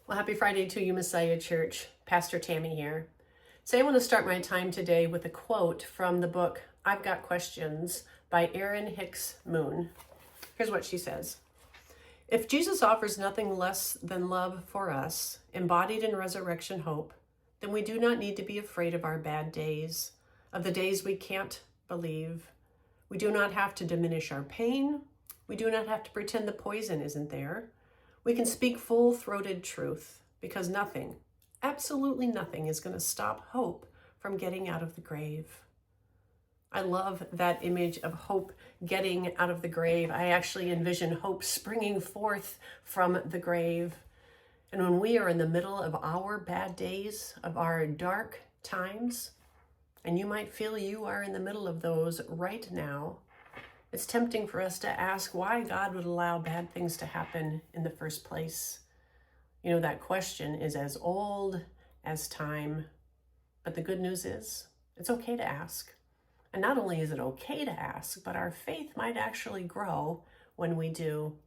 Well, happy Friday to you, Messiah Church. Pastor Tami here. So I want to start my time today with a quote from the book I've Got Questions by Erin Hicks Moon. Here's what she says. If Jesus offers nothing less than love for us, embodied in resurrection hope, then we do not need to be afraid of our bad days, of the days we can't believe. We do not have to diminish our pain. We do not have to pretend the poison isn't there. We can speak full-throated truth because nothing, absolutely nothing, is going to stop hope from getting out of the grave. I love that image of hope getting out of the grave. I actually envision hope springing forth from the grave. And when we are in the middle of our bad days, of our dark times, and you might feel you are in the middle of those right now, it's tempting for us to ask why God would allow bad things to happen in the first place. You know, that question is as old as time. But the good news is, it's okay to ask. And not only is it okay to ask, but our faith might actually grow when we do.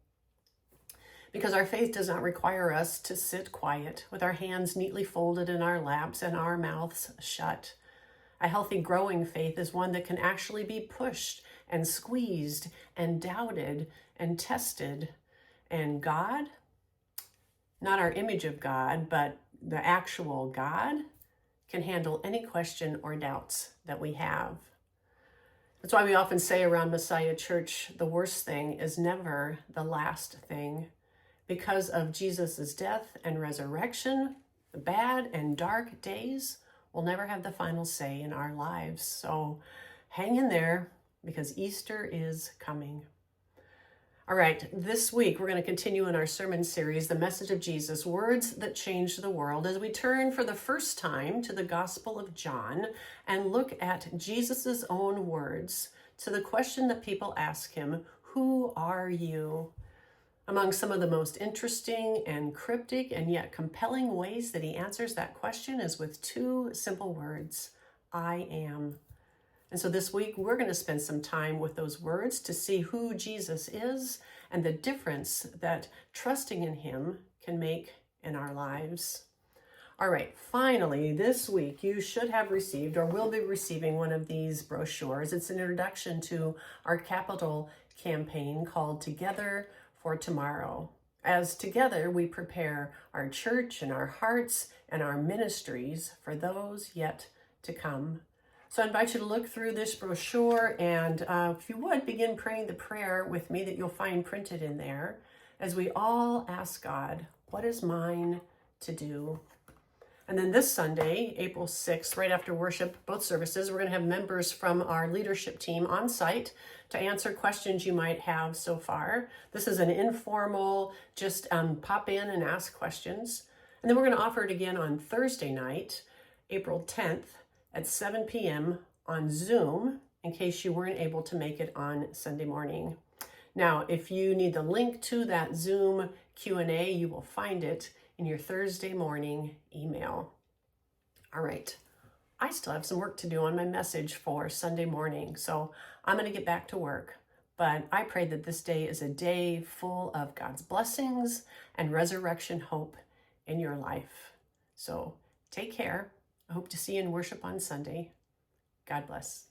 Because our faith does not require us to sit quiet with our hands neatly folded in our laps and our mouths shut. A healthy, growing faith is one that can actually be pushed and squeezed and doubted and tested. And God, not our image of God, but the actual God, can handle any question or doubts that we have. That's why we often say around Messiah Church, the worst thing is never the last thing. Because of Jesus' death and resurrection, the bad and dark days will never have the final say in our lives. So hang in there, because Easter is coming. All right, this week we're going to continue in our sermon series, The Message of Jesus, Words That Change the World, as we turn for the first time to the Gospel of John and look at Jesus' own words to the question that people ask him, "Who are you?" Among some of the most interesting and cryptic and yet compelling ways that he answers that question is with two simple words, I am. And so this week, we're going to spend some time with those words to see who Jesus is and the difference that trusting in him can make in our lives. All right, finally, this week, you should have received or will be receiving one of these brochures. It's an introduction to our capital campaign called Together for Tomorrow. As together, we prepare our church and our hearts and our ministries for those yet to come. So I invite you to look through this brochure and if you would, begin praying the prayer with me that you'll find printed in there as we all ask God, what is mine to do? And then this Sunday, April 6th, right after worship, both services, we're going to have members from our leadership team on site to answer questions you might have so far. This is an informal, just pop in and ask questions. And then we're going to offer it again on Thursday night, April 10th at 7 p.m. on Zoom, in case you weren't able to make it on Sunday morning. Now, if you need the link to that Zoom Q&A, you will find it in your Thursday morning email. All right, I still have some work to do on my message for Sunday morning, so I'm going to get back to work. But I pray that this day is a day full of God's blessings and resurrection hope in your life. So take care. I hope to see you in worship on Sunday. God bless.